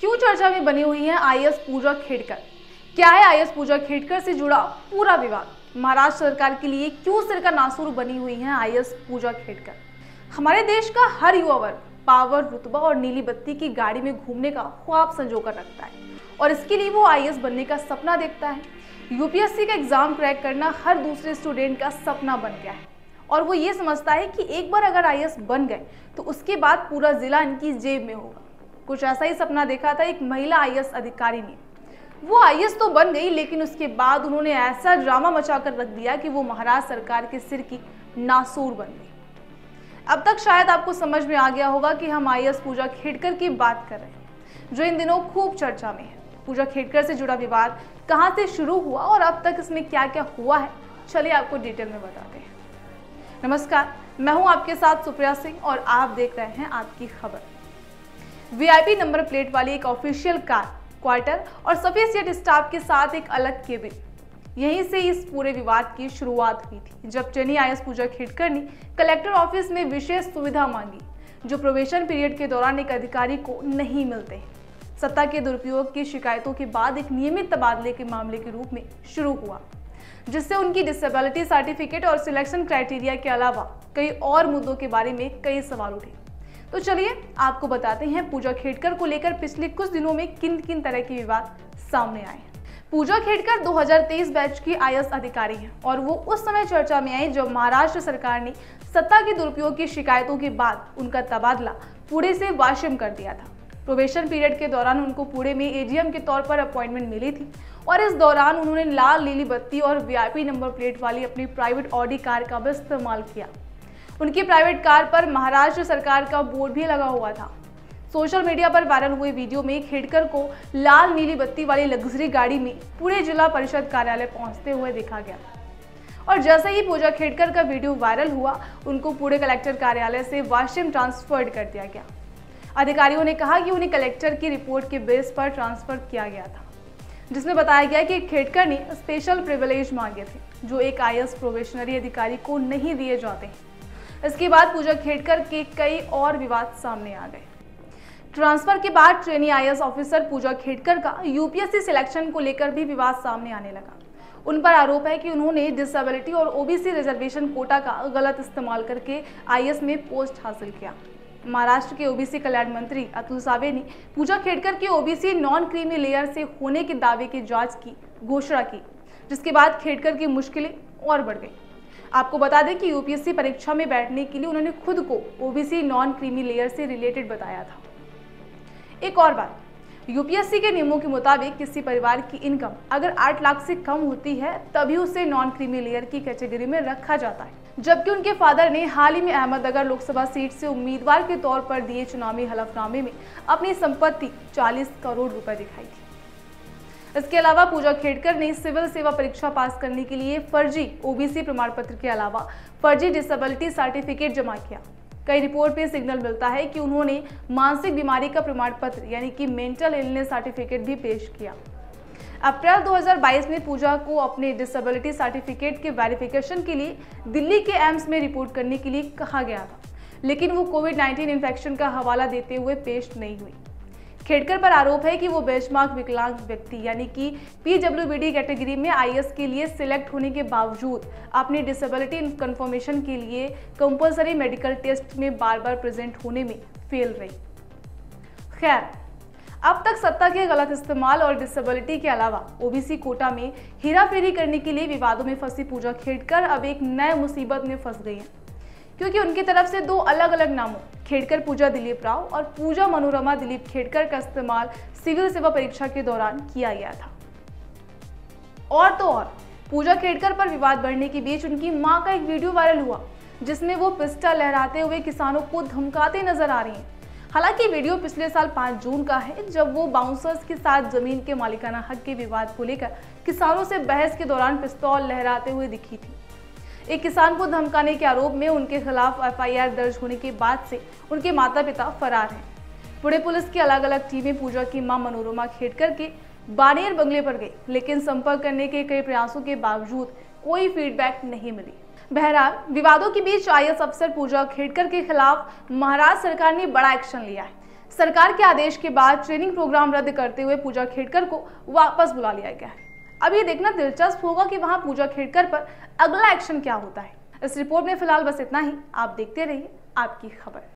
क्यों चर्चा में बनी हुई है आईएएस पूजा खेड़कर? क्या है आईएएस पूजा खेड़कर से जुड़ा पूरा विवाद? महाराष्ट्र सरकार के लिए क्यों सिर का नासूर बनी हुई है आईएएस पूजा खेड़कर? हमारे देश का हर युवा वर्ग पावर, रुतबा और नीली बत्ती की गाड़ी में घूमने का ख्वाब संजोकर रखता है और इसके लिए वो आईएएस बनने का सपना देखता है। यूपीएससी का एग्जाम क्रैक करना हर दूसरे स्टूडेंट का सपना बन गया है और वो ये समझता है कि एक बार अगर आईएएस बन गए तो उसके बाद पूरा जिला इनकी जेब में होगा। कुछ ऐसा ही सपना देखा था एक महिला आईएएस अधिकारी ने। वो आईएएस तो बन गई, लेकिन उसके बाद उन्होंने ऐसा ड्रामा मचाकर रख दिया कि वो महाराष्ट्र सरकार के सिर की नासूर बन गई। अब तक शायद आपको समझ में आ गया होगा कि हम आईएएस पूजा खेड़कर की बात कर रहे हैं, जो इन दिनों खूब चर्चा में है। पूजा खेड़कर से जुड़ा विवाद कहां से शुरू हुआ और अब तक इसमें क्या क्या हुआ है, चलिए आपको डिटेल में बताते हैं। नमस्कार, मैं हूं आपके साथ सुप्रिया सिंह और आप देख रहे हैं आपकी खबर। वीआईपी नंबर प्लेट वाली एक ऑफिशियल कार, क्वार्टर और सफिशिएंट स्टाफ के साथ एक अलग केबिन, यहीं से इस पूरे विवाद की शुरुआत हुई थी, जब ट्रेनी आईएएस पूजा खेड़कर ने कलेक्टर ऑफिस में विशेष सुविधा मांगी, जो प्रोबेशन पीरियड के दौरान एक अधिकारी को नहीं मिलते हैं। सत्ता के दुरुपयोग की शिकायतों के बाद एक नियमित तबादले के मामले के रूप में शुरू हुआ, जिससे उनकी डिसेबिलिटी सर्टिफिकेट और सिलेक्शन क्राइटेरिया के अलावा कई और मुद्दों के बारे में कई सवाल उठे। तो चलिए आपको बताते हैं पूजा खेड़कर को लेकर पिछले कुछ दिनों में किन किन तरह के विवाद सामने आए। पूजा खेड़कर 2023 बैच की आईएएस अधिकारी हैं और वो उस समय चर्चा में आई जब महाराष्ट्र सरकार ने सत्ता के दुरुपयोग की शिकायतों के बाद उनका तबादला पुणे से वाशिम कर दिया था। प्रोबेशन पीरियड के दौरान उनको पुणे में एडीएम के तौर पर अपॉइंटमेंट मिली थी और इस दौरान उन्होंने लाल नीली बत्ती और वीआईपी नंबर प्लेट वाली अपनी प्राइवेट ऑडी कार का भी इस्तेमाल किया। उनकी प्राइवेट कार पर महाराष्ट्र सरकार का बोर्ड भी लगा हुआ था। सोशल मीडिया पर वायरल हुए वीडियो में खेड़कर को लाल नीली बत्ती वाली लग्जरी गाड़ी में पुणे जिला परिषद कार्यालय पहुंचते हुए देखा गया और जैसे ही पूजा खेड़कर का वीडियो वायरल हुआ, उनको पुणे कलेक्टर कार्यालय से वाशिम ट्रांसफर्ड कर दिया गया। अधिकारियों ने कहा कि उन्हें कलेक्टर की रिपोर्ट के बेस पर ट्रांसफर किया गया था, जिसमें बताया गया कि खेड़कर ने स्पेशल प्रिविलेज मांगे थे, जो एक आईएएस प्रोबेशनरी अधिकारी को नहीं दिए जाते हैं। इसके बाद पूजा खेड़कर के कई और विवाद सामने आ गए। ट्रांसफर के बाद ट्रेनी आईएएस ऑफिसर पूजा खेड़कर का यूपीएससी सिलेक्शन को लेकर भी विवाद सामने आने लगा। उन पर आरोप है कि उन्होंने डिसेबिलिटी और ओबीसी रिजर्वेशन कोटा का गलत इस्तेमाल करके आईएएस में पोस्ट हासिल किया। महाराष्ट्र के ओबीसी कल्याण मंत्री अतुल सावे ने पूजा खेड़कर के ओबीसी नॉन क्रीमी लेयर से होने के दावे की जांच की घोषणा की, जिसके बाद खेड़कर की मुश्किलें और बढ़ गई। आपको बता दें कि यूपीएससी परीक्षा में बैठने के लिए उन्होंने खुद को ओबीसी नॉन क्रीमी लेयर से रिलेटेड बताया था। एक और बात, यूपीएससी के नियमों के मुताबिक किसी परिवार की इनकम अगर 8 लाख से कम होती है तभी उसे नॉन क्रीमी लेयर की कैटेगरी में रखा जाता है, जबकि उनके फादर ने हाल ही में अहमदनगर लोकसभा सीट से उम्मीदवार के तौर पर दिए चुनावी हलफनामे में अपनी संपत्ति 40 करोड़ रुपए दिखाई थी। इसके अलावा पूजा खेड़कर ने सिविल सेवा परीक्षा पास करने के लिए फर्जी ओबीसी प्रमाण पत्र के अलावा फर्जी डिसेबिलिटी सर्टिफिकेट जमा किया। कई रिपोर्ट में सिग्नल मिलता है कि उन्होंने मानसिक बीमारी का प्रमाण पत्र यानी कि मेंटल इलनेस सर्टिफिकेट भी पेश किया। अप्रैल 2022 में पूजा को अपने डिसेबिलिटी सर्टिफिकेट के वेरिफिकेशन के लिए दिल्ली के एम्स में रिपोर्ट करने के लिए कहा गया था, लेकिन वो कोविड-19 इन्फेक्शन का हवाला देते हुए पेश नहीं हुई। खेड़कर पर आरोप है कि वो बेंचमार्क विकलांग व्यक्ति यानी कि पीडब्ल्यूबीडी कैटेगरी में आईएएस के लिए सिलेक्ट होने के बावजूद अपनी डिसेबिलिटी कंफर्मेशन के लिए कंपल्सरी मेडिकल टेस्ट में बार बार प्रेजेंट होने में फेल रही। खैर, अब तक सत्ता के गलत इस्तेमाल और डिसेबिलिटी के अलावा ओबीसी कोटा में हेराफेरी करने के लिए विवादों में फंसी पूजा खेड़कर अब एक नए मुसीबत में फंस गई है, क्योंकि उनकी तरफ से 2 अलग अलग नामों खेड़कर पूजा दिलीप राव और पूजा मनोरमा दिलीप खेड़कर का इस्तेमाल सिविल सेवा परीक्षा के दौरान किया गया था। और तो और पूजा खेड़कर पर विवाद बढ़ने के बीच उनकी मां का एक वीडियो वायरल हुआ, जिसमें वो पिस्टल लहराते हुए किसानों को धमकाते नजर आ रही हैं। हालांकि वीडियो पिछले साल 5 जून का है, जब वो बाउंसर्स के साथ जमीन के मालिकाना हक के विवाद को लेकर किसानों से बहस के दौरान पिस्तौल लहराते हुए दिखी थी। एक किसान को धमकाने के आरोप में उनके खिलाफ एफआईआर दर्ज होने के बाद से उनके माता पिता फरार हैं। पुणे पुलिस की अलग अलग टीमें पूजा की मां मनोरमा खेड़कर के बानेर बंगले पर गई, लेकिन संपर्क करने के कई प्रयासों के बावजूद कोई फीडबैक नहीं मिली। बहरहाल, विवादों के बीच आईएएस अफसर पूजा खेड़कर के खिलाफ महाराष्ट्र सरकार ने बड़ा एक्शन लिया है, सरकार के आदेश के बाद ट्रेनिंग प्रोग्राम रद्द करते हुए पूजा खेड़कर को वापस बुला लिया गया है। अब ये देखना दिलचस्प होगा कि वहां पूजा खेड़कर पर अगला एक्शन क्या होता है। इस रिपोर्ट में फिलहाल बस इतना ही। आप देखते रहिए आपकी खबर।